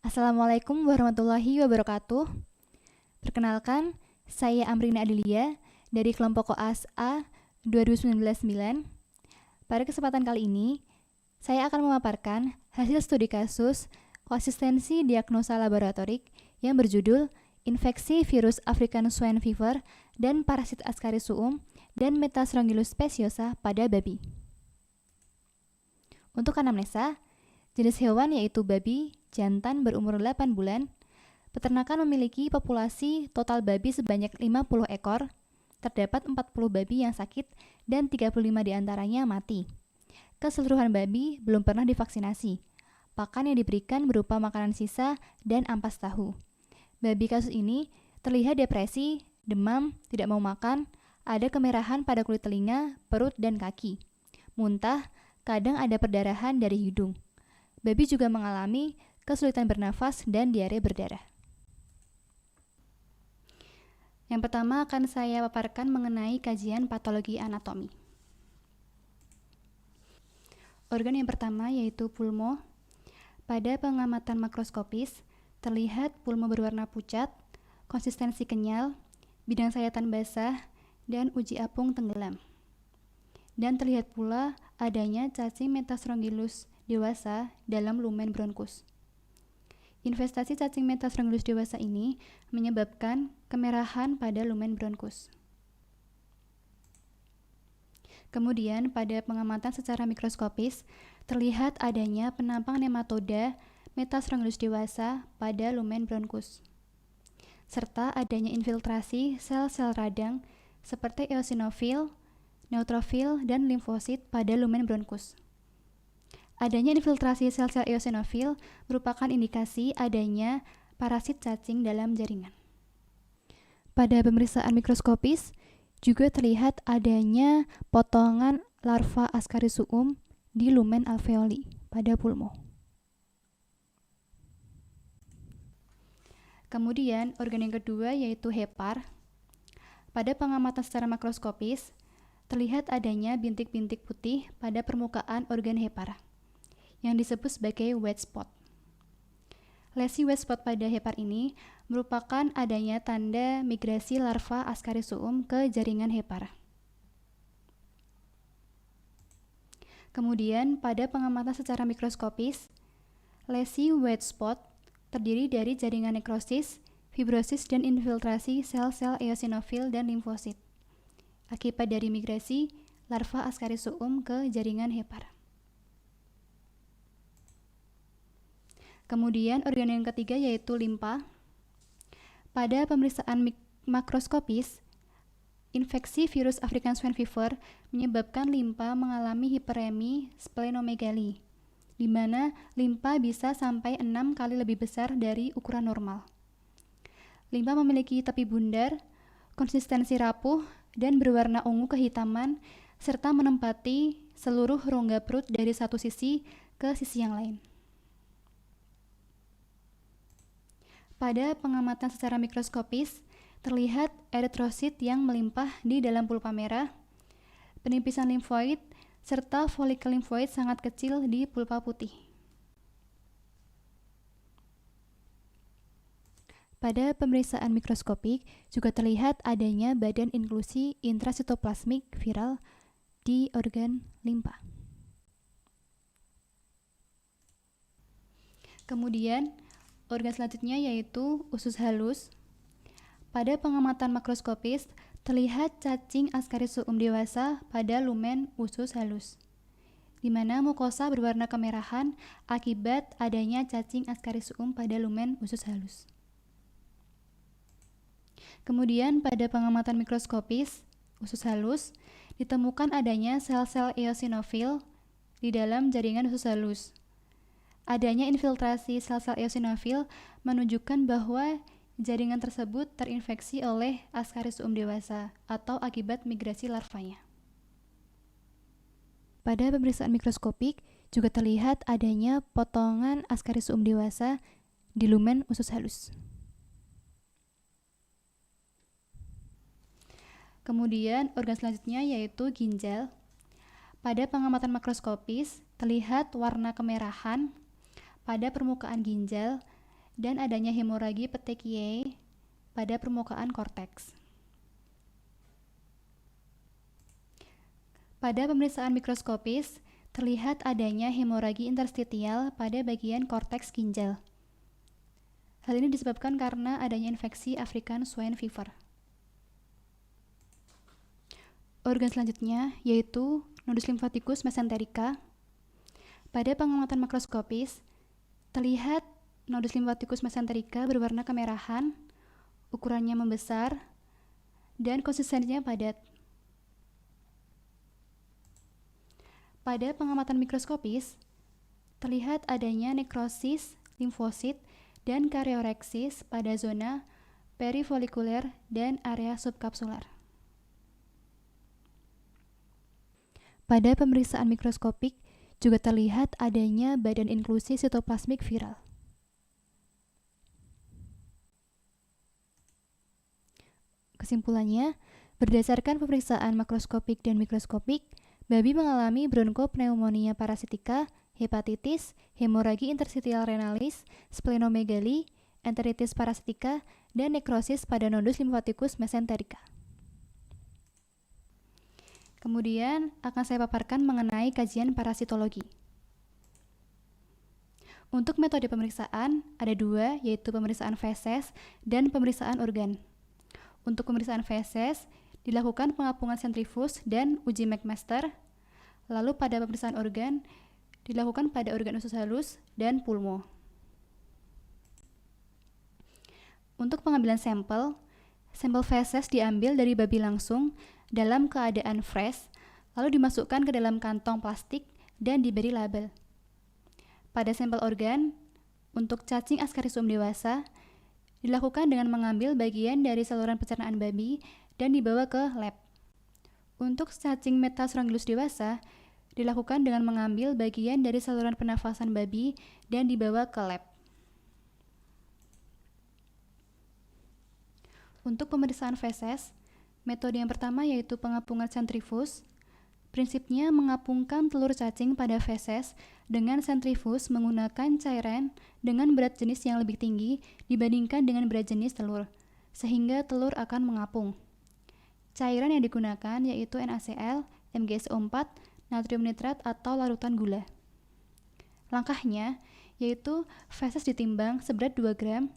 Assalamualaikum warahmatullahi wabarakatuh. Perkenalkan, saya Amrina Adelia dari kelompok Koas A 2019-9. Pada kesempatan kali ini, saya akan memaparkan hasil studi kasus konsistensi diagnosa laboratorik yang berjudul Infeksi Virus African Swine Fever dan Parasit Ascaris-suum dan Metasrongylus speciosa pada babi. Untuk anamnesa, jenis hewan yaitu babi jantan berumur 8 bulan. Peternakan memiliki populasi total babi sebanyak 50 ekor. Terdapat 40 babi yang sakit dan 35 diantaranya mati. Keseluruhan babi belum pernah divaksinasi. Pakan yang diberikan berupa makanan sisa dan ampas tahu. Babi kasus ini terlihat depresi, demam, tidak mau makan, ada kemerahan pada kulit telinga, perut, dan kaki. Muntah, kadang ada perdarahan dari hidung. Babi juga mengalami kesulitan bernafas dan diare berdarah. Yang pertama akan saya paparkan mengenai kajian patologi anatomi. Organ yang pertama yaitu pulmo. Pada pengamatan makroskopis, terlihat pulmo berwarna pucat, konsistensi kenyal, bidang sayatan basah, dan uji apung tenggelam. Dan terlihat pula adanya cacing Metasrongylus dewasa dalam lumen bronkus. Investasi cacing Metasrongylus dewasa ini menyebabkan kemerahan pada lumen bronkus. Kemudian pada pengamatan secara mikroskopis terlihat adanya penampang nematoda Metasrongylus dewasa pada lumen bronkus, serta adanya infiltrasi sel-sel radang seperti eosinofil, neutrofil, dan limfosit pada lumen bronkus. Adanya infiltrasi sel-sel eosinofil merupakan indikasi adanya parasit cacing dalam jaringan. Pada pemeriksaan mikroskopis juga terlihat adanya potongan larva Ascaris-suum di lumen alveoli pada pulmo. Kemudian organ yang kedua yaitu hepar. Pada pengamatan secara makroskopis terlihat adanya bintik-bintik putih pada permukaan organ hepar yang disebut sebagai white spot. Lesi white spot pada hepar ini merupakan adanya tanda migrasi larva Ascaris-suum ke jaringan hepar. Kemudian pada pengamatan secara mikroskopis, lesi white spot terdiri dari jaringan nekrosis, fibrosis, dan infiltrasi sel-sel eosinofil dan limfosit akibat dari migrasi larva Ascaris-suum ke jaringan hepar. Kemudian organ yang ketiga yaitu limpa. Pada pemeriksaan makroskopis, infeksi virus African Swine Fever menyebabkan limpa mengalami hiperemi splenomegali, di mana limpa bisa sampai 6 kali lebih besar dari ukuran normal. Limpa memiliki tepi bundar, konsistensi rapuh, dan berwarna ungu kehitaman, serta menempati seluruh rongga perut dari satu sisi ke sisi yang lain. Pada pengamatan secara mikroskopis, terlihat eritrosit yang melimpah di dalam pulpa merah, penipisan limfoid, serta folikel limfoid sangat kecil di pulpa putih. Pada pemeriksaan mikroskopik juga terlihat adanya badan inklusi intrasitoplasmik viral di organ limpa. Kemudian, organ selanjutnya yaitu usus halus. Pada pengamatan makroskopis, terlihat cacing Ascaris-suum dewasa pada lumen usus halus, di mana mukosa berwarna kemerahan akibat adanya cacing Ascaris-suum pada lumen usus halus. Kemudian pada pengamatan mikroskopis usus halus, ditemukan adanya sel-sel eosinofil di dalam jaringan usus halus. Adanya infiltrasi sel-sel eosinofil menunjukkan bahwa jaringan tersebut terinfeksi oleh Ascaris-suum dewasa atau akibat migrasi larvanya. Pada pemeriksaan mikroskopik juga terlihat adanya potongan Ascaris-suum dewasa di lumen usus halus. Kemudian organ selanjutnya yaitu ginjal. Pada pengamatan makroskopis terlihat warna kemerahan pada permukaan ginjal dan adanya hemoragi petechiae pada permukaan korteks. Pada pemeriksaan mikroskopis, terlihat adanya hemoragi interstitial pada bagian korteks ginjal. Hal ini disebabkan karena adanya infeksi African Swine Fever. Organ selanjutnya yaitu nodus lymphaticus mesenterica. Pada pengamatan makroskopis, terlihat nodus lymphaticus mesenterica berwarna kemerahan, ukurannya membesar, dan konsistensinya padat. Pada pengamatan mikroskopis, terlihat adanya nekrosis limfosit dan karyoreksis pada zona perifolikuler dan area subkapsular. Pada pemeriksaan mikroskopik juga terlihat adanya badan inklusi sitoplasmik viral. Kesimpulannya, berdasarkan pemeriksaan makroskopik dan mikroskopik, babi mengalami bronkopneumonia parasitika, hepatitis, hemoragi interstitial renalis, splenomegali, enteritis parasitika, dan nekrosis pada nodus lymphaticus mesenterica. Kemudian akan saya paparkan mengenai kajian parasitologi. Untuk metode pemeriksaan ada dua, yaitu pemeriksaan feses dan pemeriksaan organ. Untuk pemeriksaan feses dilakukan pengapungan sentrifus dan uji McMaster. Lalu pada pemeriksaan organ dilakukan pada organ usus halus dan pulmo. Untuk pengambilan sampel feses diambil dari babi langsung dalam keadaan fresh, lalu dimasukkan ke dalam kantong plastik dan diberi label. Pada sampel organ, untuk cacing Ascarisum dewasa, dilakukan dengan mengambil bagian dari saluran pencernaan babi dan dibawa ke lab. Untuk cacing Metastrongylops dewasa, dilakukan dengan mengambil bagian dari saluran pernafasan babi dan dibawa ke lab. Untuk pemeriksaan feses, metode yang pertama yaitu pengapungan sentrifus. Prinsipnya mengapungkan telur cacing pada feses dengan sentrifus menggunakan cairan dengan berat jenis yang lebih tinggi dibandingkan dengan berat jenis telur, sehingga telur akan mengapung. Cairan yang digunakan yaitu NaCl, MgSO4, natrium nitrat atau larutan gula. Langkahnya yaitu feses ditimbang seberat 2 gram,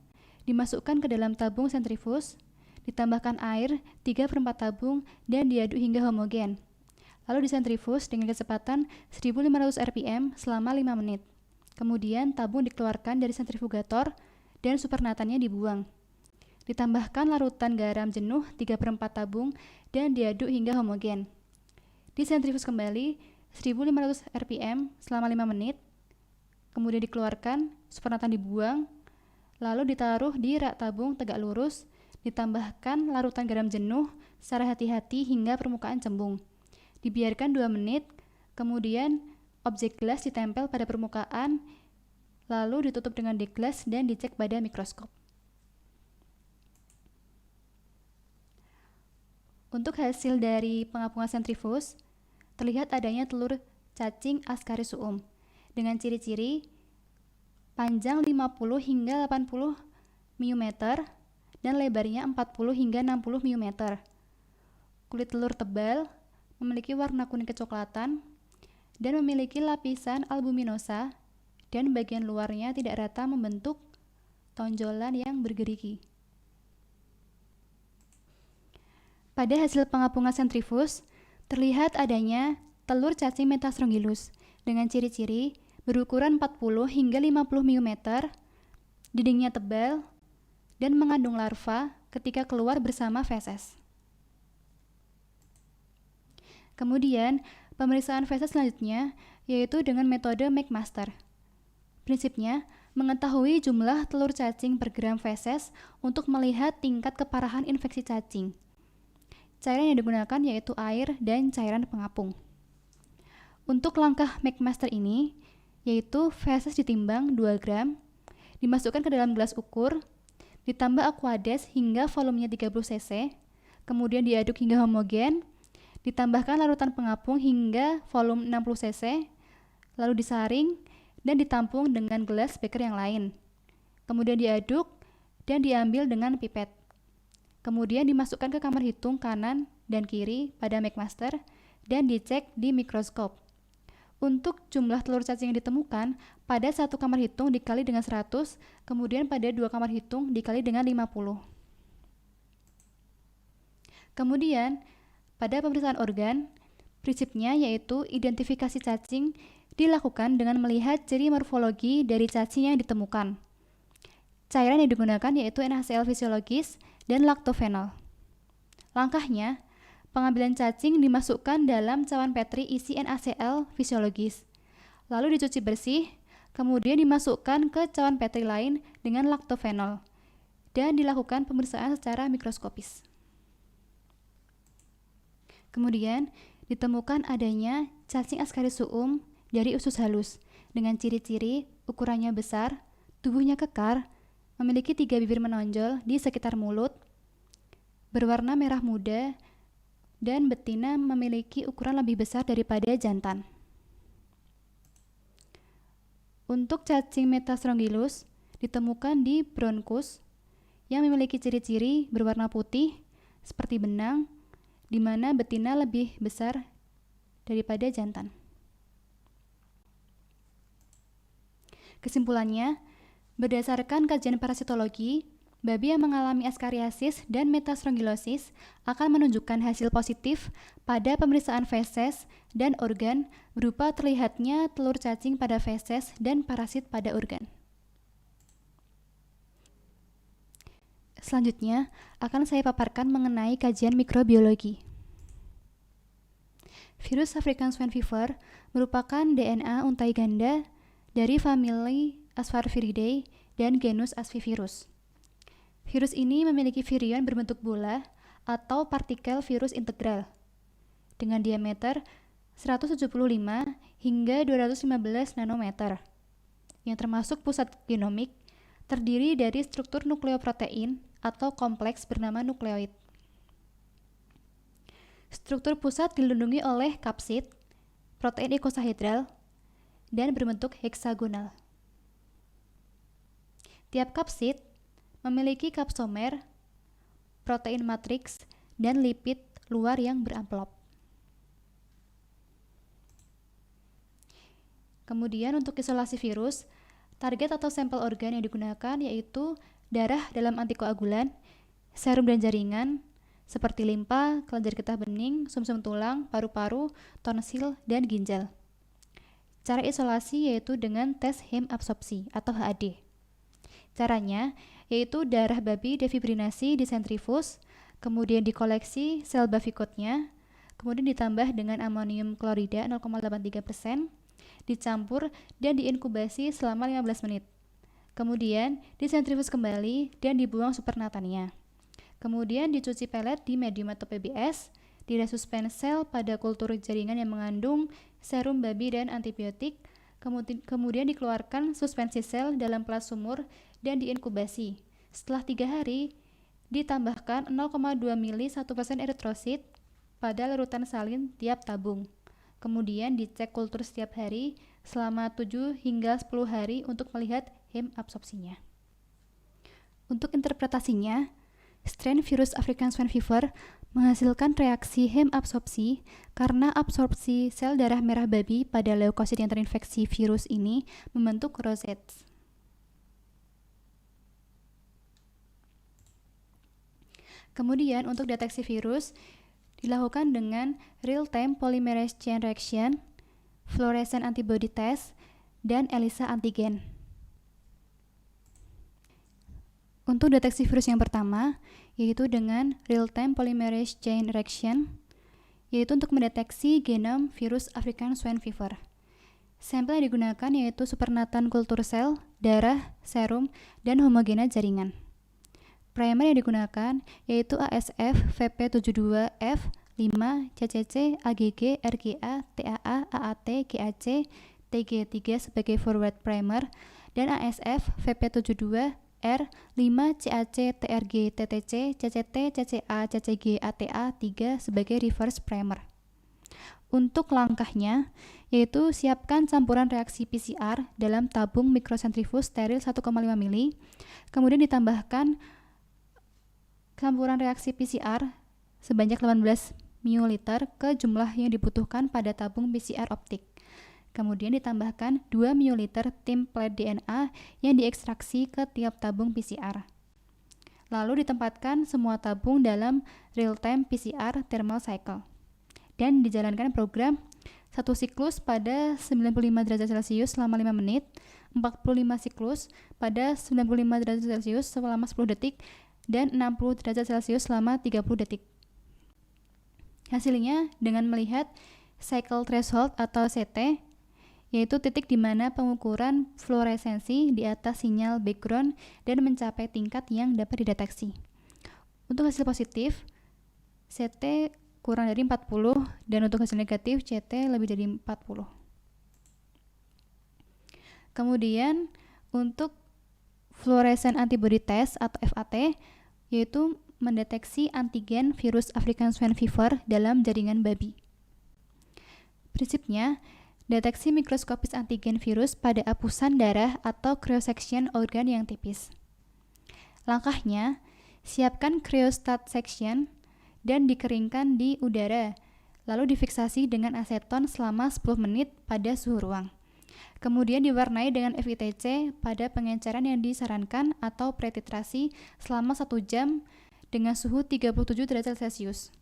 dimasukkan ke dalam tabung sentrifus, ditambahkan air 3/4 tabung dan diaduk hingga homogen. Lalu disentrifus dengan kecepatan 1500 rpm selama 5 menit. Kemudian tabung dikeluarkan dari sentrifugator dan supernatannya dibuang. Ditambahkan larutan garam jenuh 3/4 tabung dan diaduk hingga homogen. Disentrifus kembali 1500 rpm selama 5 menit. Kemudian dikeluarkan, supernatan dibuang, lalu ditaruh di rak tabung tegak lurus, ditambahkan larutan garam jenuh secara hati-hati hingga permukaan cembung. Dibiarkan 2 menit, kemudian objek gelas ditempel pada permukaan, lalu ditutup dengan deglas dan dicek pada mikroskop. Untuk hasil dari pengapungan sentrifus, terlihat adanya telur cacing Ascarisum dengan ciri-ciri panjang 50 hingga 80 mm dan lebarnya 40 hingga 60 mm. Kulit telur tebal, memiliki warna kuning kecoklatan, dan memiliki lapisan albuminosa, dan bagian luarnya tidak rata membentuk tonjolan yang bergerigi. Pada hasil pengapungan sentrifus, terlihat adanya telur cacing Metastrongylops dengan ciri-ciri berukuran 40 hingga 50 mm, dindingnya tebal, dan mengandung larva ketika keluar bersama feses. Kemudian, pemeriksaan feses selanjutnya yaitu dengan metode McMaster. Prinsipnya, mengetahui jumlah telur cacing per gram feses untuk melihat tingkat keparahan infeksi cacing. Cairan yang digunakan yaitu air dan cairan pengapung. Untuk langkah McMaster ini, yaitu feses ditimbang 2 gram, dimasukkan ke dalam gelas ukur, ditambah aquades hingga volumenya 30 cc, kemudian diaduk hingga homogen, ditambahkan larutan pengapung hingga volume 60 cc, lalu disaring dan ditampung dengan gelas beker yang lain. kemudian diaduk dan diambil dengan pipet. Kemudian dimasukkan ke kamar hitung kanan dan kiri pada McMaster dan dicek di mikroskop. Untuk jumlah telur cacing yang ditemukan, pada satu kamar hitung dikali dengan 100, kemudian pada dua kamar hitung dikali dengan 50. Kemudian, pada pemeriksaan organ, prinsipnya yaitu identifikasi cacing dilakukan dengan melihat ciri morfologi dari cacing yang ditemukan. Cairan yang digunakan yaitu NaCl fisiologis dan laktofenol. Langkahnya, pengambilan cacing dimasukkan dalam cawan Petri isi NaCl fisiologis, lalu dicuci bersih, kemudian dimasukkan ke cawan Petri lain dengan laktofenol, dan dilakukan pemeriksaan secara mikroskopis. Kemudian, ditemukan adanya cacing Ascaris suum dari usus halus dengan ciri-ciri ukurannya besar, tubuhnya kekar, memiliki 3 bibir menonjol di sekitar mulut, berwarna merah muda, dan betina memiliki ukuran lebih besar daripada jantan. Untuk cacing Metastronggylus ditemukan di bronkus yang memiliki ciri-ciri berwarna putih seperti benang, di mana betina lebih besar daripada jantan. Kesimpulannya, berdasarkan kajian parasitologi, babi yang mengalami askariasis dan metastrongylosis akan menunjukkan hasil positif pada pemeriksaan feses dan organ berupa terlihatnya telur cacing pada feses dan parasit pada organ. Selanjutnya, akan saya paparkan mengenai kajian mikrobiologi. Virus African Swine Fever merupakan DNA untai ganda dari famili Asfarviridae dan genus Asfivirus. Virus ini memiliki virion berbentuk bola atau partikel virus integral dengan diameter 175 hingga 215 nanometer, yang termasuk pusat genomik, terdiri dari struktur nukleoprotein atau kompleks bernama nukleoid. Struktur pusat dilindungi oleh kapsid, protein ikosahedral, dan berbentuk heksagonal. Tiap kapsid memiliki kapsomer, protein matriks, dan lipid luar yang beramplop. Kemudian untuk isolasi virus, target atau sampel organ yang digunakan yaitu darah dalam antikoagulan, serum dan jaringan, seperti limpa, kelenjar getah bening, sumsum tulang, paru-paru, tonsil, dan ginjal. Cara isolasi yaitu dengan tes hemabsorpsi atau HAD. Caranya yaitu darah babi defibrinasi di sentrifus, kemudian dikoleksi sel bavikotnya, kemudian ditambah dengan amonium klorida 0,83%, dicampur dan diinkubasi selama 15 menit. Kemudian disentrifus kembali dan dibuang supernatannya. Kemudian dicuci pelet di medium atau PBS, diresuspen sel pada kultur jaringan yang mengandung serum babi dan antibiotik, kemudian dikeluarkan suspensi sel dalam pelat sumur dan diinkubasi. Setelah 3 hari, ditambahkan 0,2 mili 1% eritrosit pada larutan salin tiap tabung. Kemudian dicek kultur setiap hari selama 7 hingga 10 hari untuk melihat hemabsorpsinya. Untuk interpretasinya, strain virus African Swine Fever menghasilkan reaksi hemabsorpsi karena absorpsi sel darah merah babi pada leukosit yang terinfeksi virus ini membentuk rosettes. Kemudian untuk deteksi virus dilakukan dengan real-time polymerase chain reaction, fluorescent antibody test, dan ELISA antigen. Untuk deteksi virus yang pertama, yaitu dengan real-time polymerase chain reaction, yaitu untuk mendeteksi genom virus African Swine Fever. Sampel yang digunakan yaitu supernatan kultur sel, darah, serum, dan homogena jaringan. Primer yang digunakan yaitu ASF VP72F 5 CCC AGG RGA TAA AAT GAC TG3 sebagai forward primer dan ASF VP72 R 5 CAC TRG TTC CCT CCA CCG ATA 3 sebagai reverse primer. Untuk langkahnya, yaitu siapkan campuran reaksi PCR dalam tabung mikrosentrifuge steril 1,5 mili, kemudian ditambahkan campuran reaksi PCR sebanyak 18 ml ke jumlah yang dibutuhkan pada tabung PCR optik. Kemudian ditambahkan 2 ml tim plate DNA yang diekstraksi ke tiap tabung PCR. Lalu ditempatkan semua tabung dalam real-time PCR thermal cycle. Dan dijalankan program 1 siklus pada 95 derajat Celcius selama 5 menit, 45 siklus pada 95 derajat Celcius selama 10 detik, dan 60 derajat Celcius selama 30 detik. Hasilnya dengan melihat cycle threshold atau CT, yaitu titik di mana pengukuran fluoresensi di atas sinyal background dan mencapai tingkat yang dapat dideteksi. Untuk hasil positif, CT kurang dari 40 dan untuk hasil negatif CT lebih dari 40. Kemudian untuk fluorescent antibody test atau FAT, yaitu mendeteksi antigen virus African Swine Fever dalam jaringan babi. Prinsipnya, deteksi mikroskopis antigen virus pada apusan darah atau cryosection organ yang tipis. Langkahnya, siapkan cryostat section dan dikeringkan di udara, lalu difiksasi dengan aseton selama 10 menit pada suhu ruang. Kemudian diwarnai dengan FITC pada pengenceran yang disarankan atau pretitrasi selama 1 jam dengan suhu 37 derajat Celcius.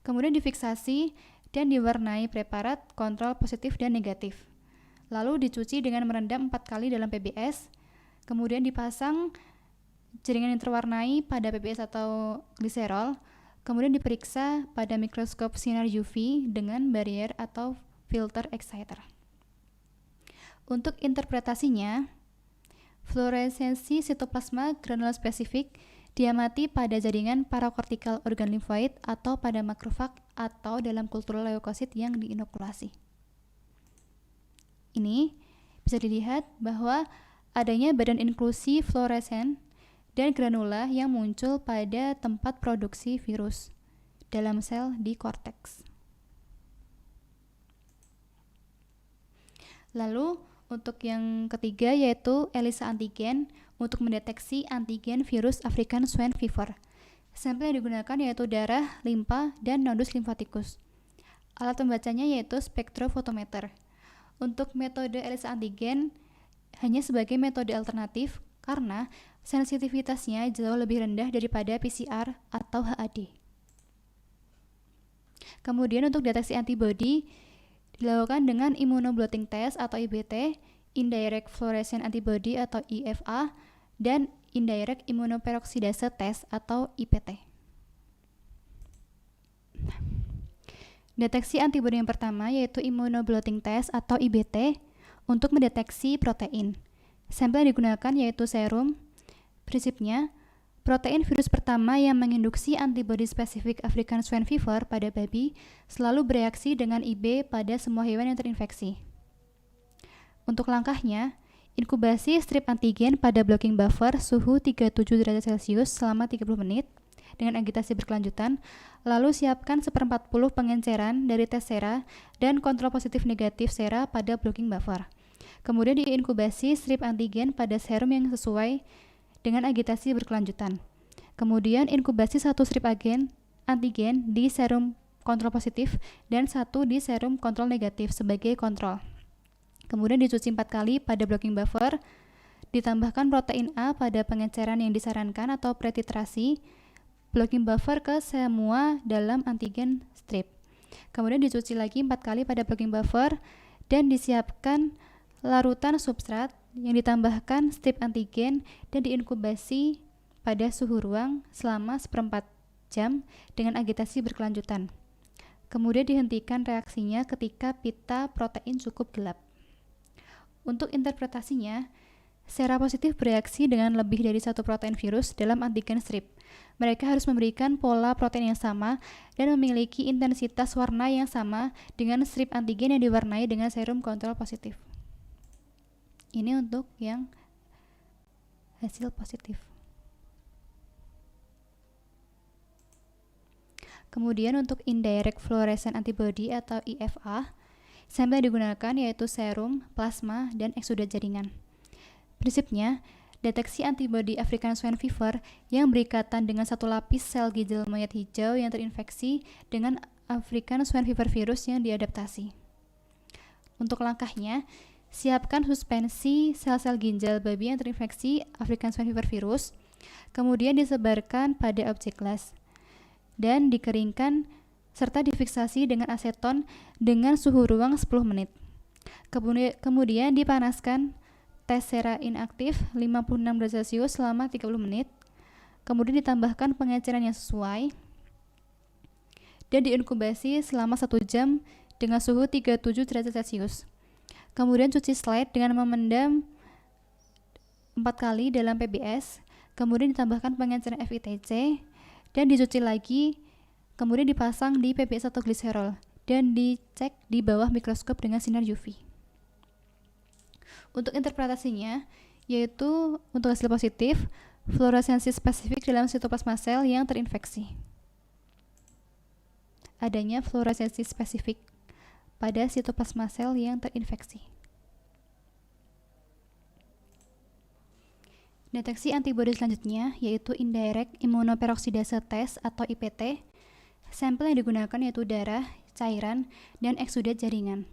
Kemudian difiksasi dan diwarnai preparat kontrol positif dan negatif. Lalu dicuci dengan merendam 4 kali dalam PBS, kemudian dipasang jaringan yang terwarnai pada PBS atau gliserol, kemudian diperiksa pada mikroskop sinar UV dengan barrier atau filter exciter. Untuk interpretasinya, fluoresensi sitoplasma granula spesifik diamati pada jaringan parakortikal organ limfoid atau pada makrofag atau dalam kultur leukosit yang diinokulasi. Ini bisa dilihat bahwa adanya badan inklusi fluoresen dan granula yang muncul pada tempat produksi virus dalam sel di korteks. Lalu untuk yang ketiga yaitu ELISA antigen untuk mendeteksi antigen virus African Swine Fever. Sampel yang digunakan yaitu darah, limpa, dan nodus limfatikus. Alat pembacanya yaitu spektrofotometer. Untuk metode ELISA antigen hanya sebagai metode alternatif karena sensitivitasnya jauh lebih rendah daripada PCR atau HAD. Kemudian untuk deteksi antibodi dilakukan dengan immunoblotting test atau IBT, indirect fluorescent antibody atau IFA, dan indirect immunoperoksidase test atau IPT. Deteksi antibodi yang pertama yaitu immunoblotting test atau IBT untuk mendeteksi protein. Sampel yang digunakan yaitu serum. Prinsipnya, protein virus pertama yang menginduksi antibodi spesifik African Swine Fever pada babi selalu bereaksi dengan IB pada semua hewan yang terinfeksi. Untuk langkahnya, inkubasi strip antigen pada blocking buffer suhu 37 derajat Celcius selama 30 menit dengan agitasi berkelanjutan, lalu siapkan 1/40 pengenceran dari tes sera dan kontrol positif negatif sera pada blocking buffer. Kemudian diinkubasi strip antigen pada serum yang sesuai dengan agitasi berkelanjutan. Kemudian inkubasi 1 strip antigen di serum kontrol positif dan 1 di serum kontrol negatif sebagai kontrol. Kemudian dicuci 4 kali pada blocking buffer, ditambahkan protein A pada pengenceran yang disarankan atau pretitrasi blocking buffer ke semua dalam antigen strip. Kemudian dicuci lagi 4 kali pada blocking buffer dan disiapkan larutan substrat yang ditambahkan strip antigen dan diinkubasi pada suhu ruang selama 1/4 jam dengan agitasi berkelanjutan. Kemudian dihentikan reaksinya ketika pita protein cukup gelap. Untuk interpretasinya, sera positif bereaksi dengan lebih dari 1 protein virus dalam antigen strip. Mereka harus memberikan pola protein yang sama dan memiliki intensitas warna yang sama dengan strip antigen yang diwarnai dengan serum kontrol positif. Ini untuk yang hasil positif. Kemudian untuk indirect fluorescent antibody atau IFA, sampel yang digunakan yaitu serum, plasma, dan eksudat jaringan. Prinsipnya, deteksi antibodi African Swine Fever yang berikatan dengan satu lapis sel ginjal monyet hijau yang terinfeksi dengan African Swine Fever virus yang diadaptasi. Untuk langkahnya, siapkan suspensi sel-sel ginjal babi yang terinfeksi African Swine Fever virus, kemudian disebarkan pada objek las dan dikeringkan serta difiksasi dengan aseton dengan suhu ruang 10 menit. Kemudian dipanaskan tes sera inaktif 56 derajat Celcius selama 30 menit. Kemudian ditambahkan pengeceran yang sesuai dan diinkubasi selama 1 jam dengan suhu 37 derajat Celcius. Kemudian cuci slide dengan memendam 4 kali dalam PBS. Kemudian ditambahkan pengeceran FITC dan dicuci lagi, kemudian dipasang di PBS atau gliserol dan dicek di bawah mikroskop dengan sinar UV. Untuk interpretasinya, yaitu untuk hasil positif, fluoresensi spesifik dalam sitoplasma sel yang terinfeksi. Adanya fluoresensi spesifik pada sitoplasma sel yang terinfeksi. Deteksi antibodi selanjutnya yaitu indirect immunoperoksidase test atau IPT. Sampel yang digunakan yaitu darah, cairan, dan eksudat jaringan.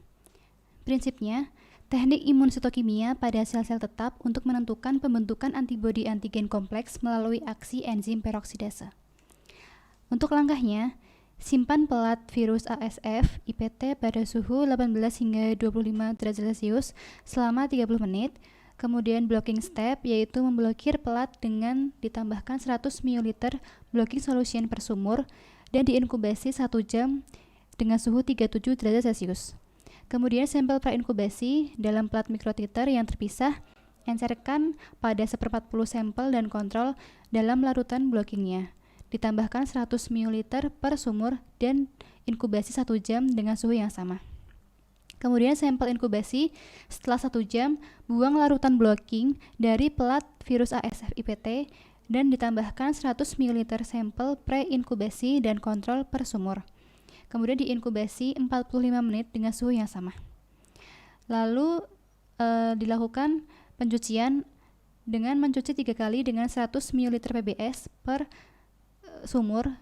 Prinsipnya, teknik imunsitokimia pada sel-sel tetap untuk menentukan pembentukan antibodi antigen kompleks melalui aksi enzim peroksidase. Untuk langkahnya, simpan pelat virus ASF IPT pada suhu 18 hingga 25 derajat Celcius selama 30 menit. Kemudian blocking step yaitu memblokir pelat dengan ditambahkan 100 ml blocking solution per sumur dan diinkubasi 1 jam dengan suhu 37 derajat Celcius. Kemudian sampel prainkubasi dalam pelat mikrotiter yang terpisah encerkan pada 1/40 sampel dan kontrol dalam larutan blockingnya. Ditambahkan 100 ml per sumur dan inkubasi 1 jam dengan suhu yang sama. Kemudian sampel inkubasi setelah 1 jam, buang larutan blocking dari pelat virus ASF IPT dan ditambahkan 100 ml sampel pre-inkubasi dan kontrol per sumur. Kemudian diinkubasi 45 menit dengan suhu yang sama. Lalu dilakukan pencucian dengan mencuci 3 kali dengan 100 ml PBS per sumur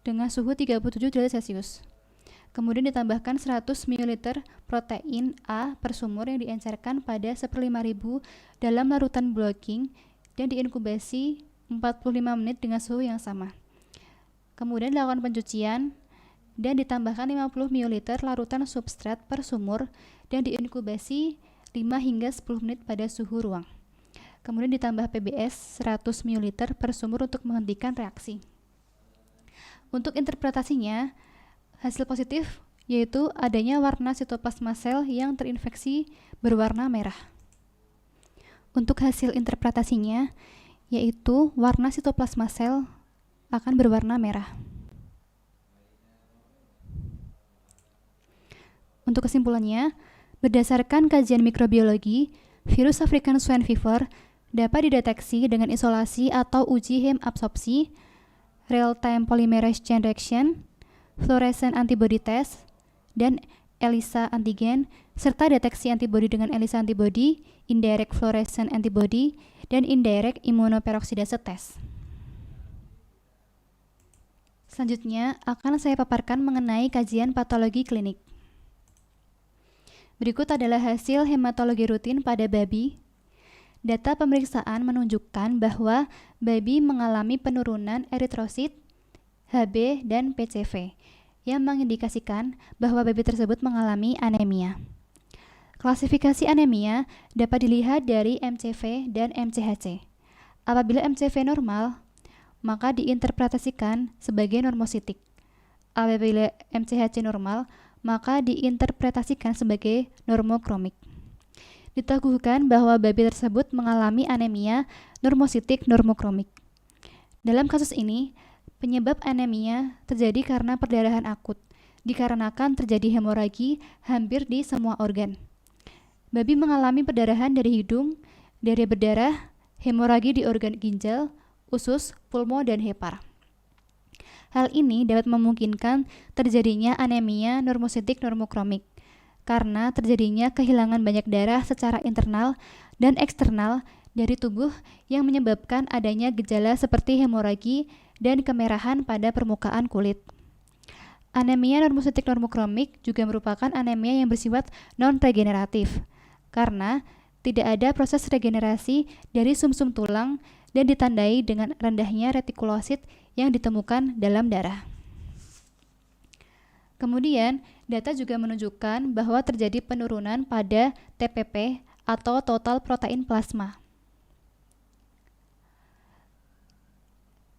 dengan suhu 37 derajat Celcius. Kemudian ditambahkan 100 ml protein A per sumur yang diencerkan pada 1/5000 dalam larutan blocking dan diinkubasi 45 menit dengan suhu yang sama. Kemudian dilakukan pencucian dan ditambahkan 50 ml larutan substrat per sumur dan diinkubasi 5 hingga 10 menit pada suhu ruang. Kemudian ditambah PBS 100 ml per sumur untuk menghentikan reaksi. Untuk interpretasinya, hasil positif yaitu adanya warna sitoplasma sel yang terinfeksi berwarna merah. Untuk hasil interpretasinya yaitu warna sitoplasma sel akan berwarna merah. Untuk kesimpulannya, berdasarkan kajian mikrobiologi, virus African Swine Fever dapat dideteksi dengan isolasi atau uji hemabsorpsi, real-time polymerase chain reaction, fluorescent antibody test, dan ELISA antigen, serta deteksi antibodi dengan ELISA antibody, indirect fluorescent antibody, dan indirect immunoperoksidase test. Selanjutnya, akan saya paparkan mengenai kajian patologi klinik. Berikut adalah hasil hematologi rutin pada babi. Data pemeriksaan menunjukkan bahwa babi mengalami penurunan eritrosit, Hb, dan PCV yang mengindikasikan bahwa babi tersebut mengalami anemia. Klasifikasi anemia dapat dilihat dari MCV dan MCHC. Apabila MCV normal, maka diinterpretasikan sebagai normositik. Apabila MCHC normal, maka diinterpretasikan sebagai normokromik. Diteguhkan bahwa babi tersebut mengalami anemia normositik normokromik. Dalam kasus ini, penyebab anemia terjadi karena perdarahan akut, dikarenakan terjadi hemoragi hampir di semua organ. Babi mengalami perdarahan dari hidung, diare berdarah, hemoragi di organ ginjal, usus, pulmo, dan hepar. Hal ini dapat memungkinkan terjadinya anemia normositik normokromik karena terjadinya kehilangan banyak darah secara internal dan eksternal dari tubuh yang menyebabkan adanya gejala seperti hemoragi dan kemerahan pada permukaan kulit. Anemia normositik normokromik juga merupakan anemia yang bersifat non-regeneratif karena tidak ada proses regenerasi dari sumsum tulang dan ditandai dengan rendahnya retikulosit yang ditemukan dalam darah. Kemudian, data juga menunjukkan bahwa terjadi penurunan pada TPP atau total protein plasma.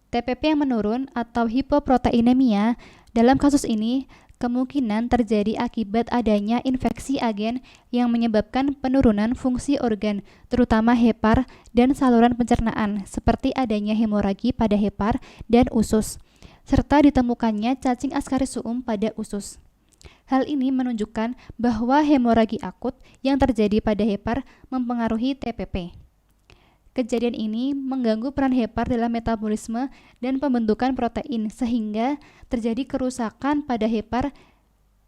TPP yang menurun atau hipoproteinemia dalam kasus ini kemungkinan terjadi akibat adanya infeksi agen yang menyebabkan penurunan fungsi organ, terutama hepar dan saluran pencernaan, seperti adanya hemoragi pada hepar dan usus, serta ditemukannya cacing ascaris-suum pada usus. Hal ini menunjukkan bahwa hemoragi akut yang terjadi pada hepar mempengaruhi TPP. Kejadian ini mengganggu peran hepar dalam metabolisme dan pembentukan protein sehingga terjadi kerusakan pada hepar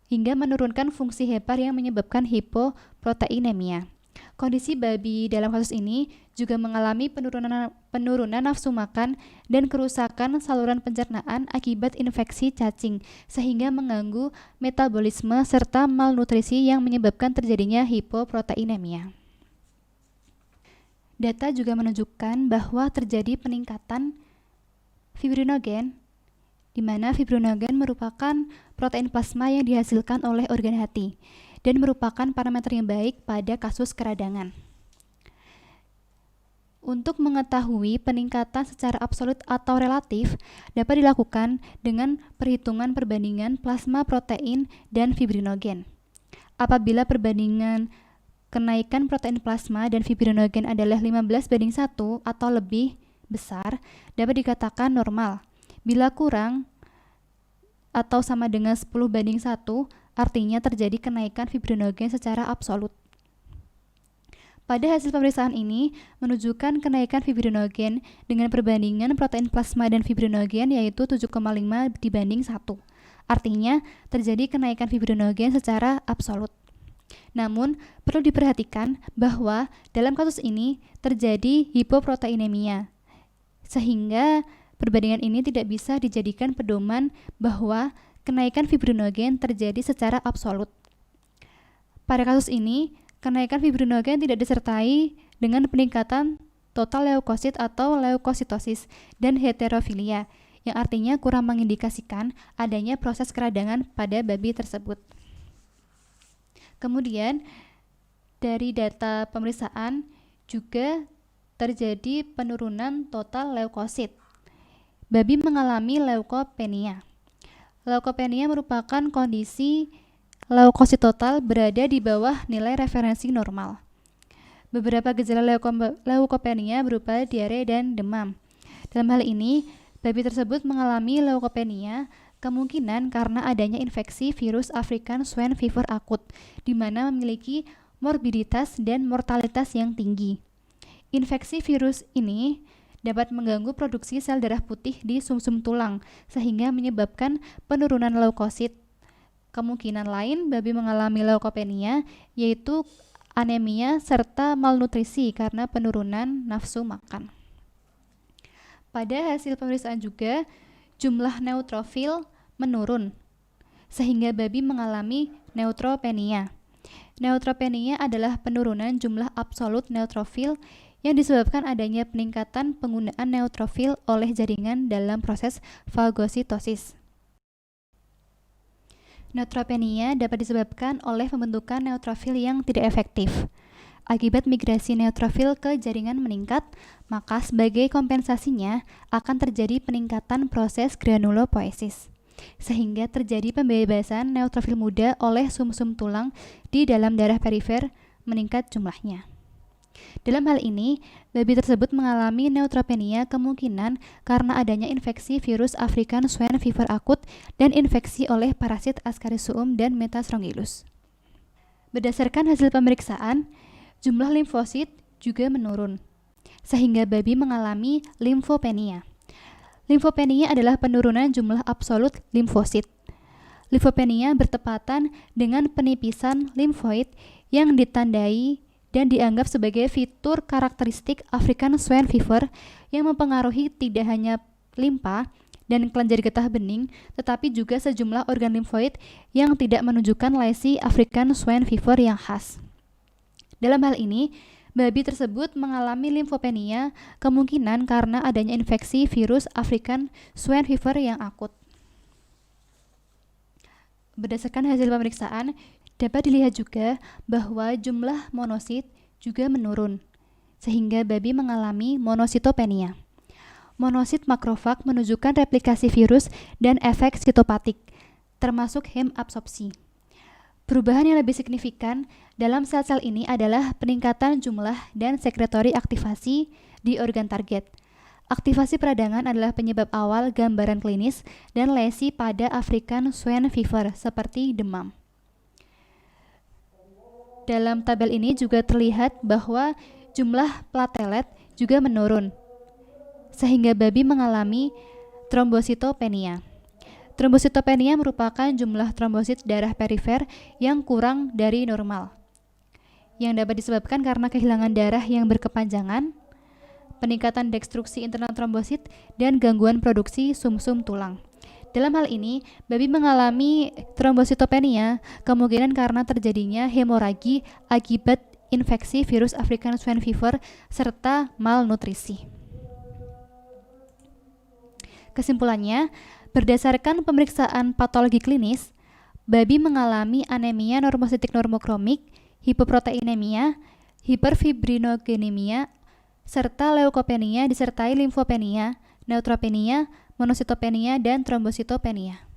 hingga menurunkan fungsi hepar yang menyebabkan hipoproteinemia. Kondisi babi dalam kasus ini juga mengalami penurunan nafsu makan dan kerusakan saluran pencernaan akibat infeksi cacing sehingga mengganggu metabolisme serta malnutrisi yang menyebabkan terjadinya hipoproteinemia. Data juga menunjukkan bahwa terjadi peningkatan fibrinogen, di mana fibrinogen merupakan protein plasma yang dihasilkan oleh organ hati dan merupakan parameter yang baik pada kasus keradangan. Untuk mengetahui peningkatan secara absolut atau relatif dapat dilakukan dengan perhitungan perbandingan plasma protein dan fibrinogen. Apabila perbandingan kenaikan protein plasma dan fibrinogen adalah 15:1 atau lebih besar, dapat dikatakan normal. Bila kurang atau sama dengan 10:1, artinya terjadi kenaikan fibrinogen secara absolut. Pada hasil pemeriksaan ini menunjukkan kenaikan fibrinogen dengan perbandingan protein plasma dan fibrinogen yaitu 7,5:1. Artinya terjadi kenaikan fibrinogen secara absolut. Namun, perlu diperhatikan bahwa dalam kasus ini terjadi hipoproteinemia, sehingga perbandingan ini tidak bisa dijadikan pedoman bahwa kenaikan fibrinogen terjadi secara absolut. Pada kasus ini, kenaikan fibrinogen tidak disertai dengan peningkatan total leukosit atau leukositosis dan heterofilia, yang artinya kurang mengindikasikan adanya proses keradangan pada babi tersebut. Kemudian, dari data pemeriksaan juga terjadi penurunan total leukosit. Babi mengalami leukopenia. Leukopenia merupakan kondisi leukosit total berada di bawah nilai referensi normal. Beberapa gejala leukopenia berupa diare dan demam. Dalam hal ini, babi tersebut mengalami leukopenia kemungkinan karena adanya infeksi virus African Swine Fever akut, di mana memiliki morbiditas dan mortalitas yang tinggi. Infeksi virus ini dapat mengganggu produksi sel darah putih di sumsum tulang, sehingga menyebabkan penurunan leukosit. Kemungkinan lain babi mengalami leukopenia, yaitu anemia serta malnutrisi karena penurunan nafsu makan. Pada hasil pemeriksaan juga, jumlah neutrofil menurun, sehingga babi mengalami neutropenia. Neutropenia adalah penurunan jumlah absolut neutrofil yang disebabkan adanya peningkatan penggunaan neutrofil oleh jaringan dalam proses fagositosis. Neutropenia dapat disebabkan oleh pembentukan neutrofil yang tidak efektif. Akibat migrasi neutrofil ke jaringan meningkat, maka sebagai kompensasinya akan terjadi peningkatan proses granulopoiesis, sehingga terjadi pembebasan neutrofil muda oleh sumsum tulang di dalam darah perifer meningkat jumlahnya. Dalam hal ini, babi tersebut mengalami neutropenia kemungkinan karena adanya infeksi virus African Swine Fever akut dan infeksi oleh parasit Ascaris-suum dan Metastrongylosis. Berdasarkan hasil pemeriksaan, jumlah limfosit juga menurun, sehingga babi mengalami limfopenia. Limfopenia adalah penurunan jumlah absolut limfosit. Limfopenia bertepatan dengan penipisan limfoid yang ditandai dan dianggap sebagai fitur karakteristik African Swine Fever yang mempengaruhi tidak hanya limpa dan kelenjar getah bening, tetapi juga sejumlah organ limfoid yang tidak menunjukkan lesi African Swine Fever yang khas. Dalam hal ini, babi tersebut mengalami limfopenia kemungkinan karena adanya infeksi virus African Swine Fever yang akut. Berdasarkan hasil pemeriksaan, dapat dilihat juga bahwa jumlah monosit juga menurun, sehingga babi mengalami monositopenia. Monosit makrofag menunjukkan replikasi virus dan efek sitopatik, termasuk hemabsorpsi. Perubahan yang lebih signifikan dalam sel-sel ini adalah peningkatan jumlah dan sekretori aktivasi di organ target. Aktivasi peradangan adalah penyebab awal gambaran klinis dan lesi pada African Swine Fever seperti demam. Dalam tabel ini juga terlihat bahwa jumlah platelet juga menurun, sehingga babi mengalami trombositopenia. Trombositopenia merupakan jumlah trombosit darah perifer yang kurang dari normal, yang dapat disebabkan karena kehilangan darah yang berkepanjangan, peningkatan destruksi internal trombosit, dan gangguan produksi sumsum tulang. Dalam hal ini, babi mengalami trombositopenia kemungkinan karena terjadinya hemoragi akibat infeksi virus African Swine Fever serta malnutrisi. Kesimpulannya, berdasarkan pemeriksaan patologi klinis, babi mengalami anemia normositik normokromik, hipoproteinemia, hiperfibrinogenemia, serta leukopenia disertai limfopenia, neutropenia, monositopenia, dan trombositopenia.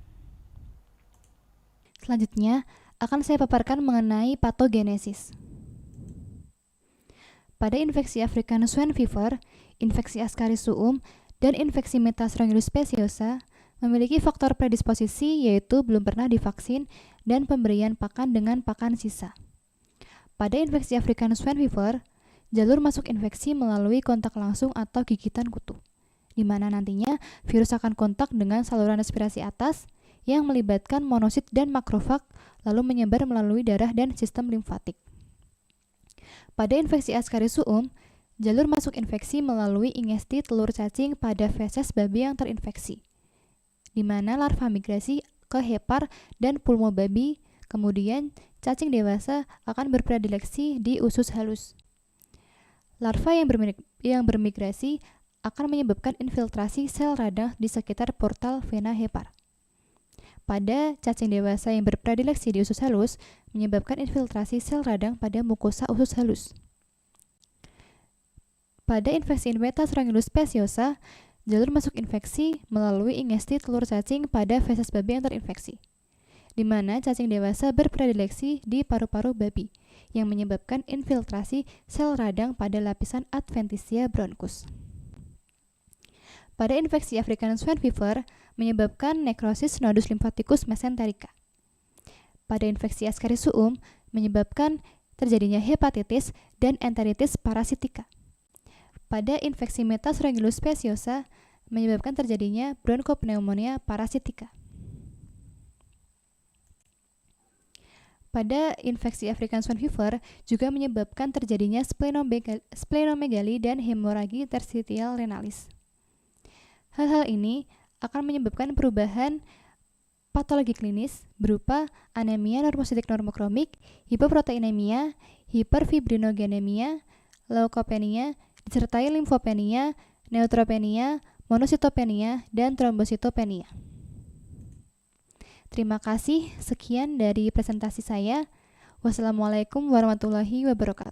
Selanjutnya, akan saya paparkan mengenai patogenesis. Pada infeksi African Swine Fever, infeksi Ascaris suum, dan infeksi Metastrongylus speciosa memiliki faktor predisposisi yaitu belum pernah divaksin dan pemberian pakan dengan pakan sisa. Pada infeksi African Swine Fever, jalur masuk infeksi melalui kontak langsung atau gigitan kutu, di mana nantinya virus akan kontak dengan saluran respirasi atas yang melibatkan monosit dan makrofag lalu menyebar melalui darah dan sistem limfatik. Pada infeksi Ascaris suum, jalur masuk infeksi melalui ingesti telur cacing pada feses babi yang terinfeksi, di mana larva migrasi ke hepar dan pulmo babi, kemudian cacing dewasa akan berpredileksi di usus halus. Larva yang bermigrasi akan menyebabkan infiltrasi sel radang di sekitar portal vena hepar. Pada cacing dewasa yang berpredileksi di usus halus, menyebabkan infiltrasi sel radang pada mukosa usus halus. Pada infeksi Metastrongylus speciosa, jalur masuk infeksi melalui ingesti telur cacing pada feses babi yang terinfeksi, di mana cacing dewasa berpredileksi di paru-paru babi, yang menyebabkan infiltrasi sel radang pada lapisan adventitia bronchus. Pada infeksi African Swine Fever, menyebabkan nekrosis nodus limfaticus mesenterica. Pada infeksi Ascaris suum, menyebabkan terjadinya hepatitis dan enteritis parasitika. Pada infeksi Metastrongylus speciosa, menyebabkan terjadinya bronchopneumonia parasitika. Pada infeksi African Swine Fever juga menyebabkan terjadinya splenomegali dan hemoragi interstitial renalis. Hal-hal ini akan menyebabkan perubahan patologi klinis berupa anemia normositik normokromik, hipoproteinemia, hiperfibrinogenemia, leukopenia, disertai limfopenia, neutropenia, monositopenia, dan trombositopenia. Terima kasih, sekian dari presentasi saya. Wassalamualaikum warahmatullahi wabarakatuh.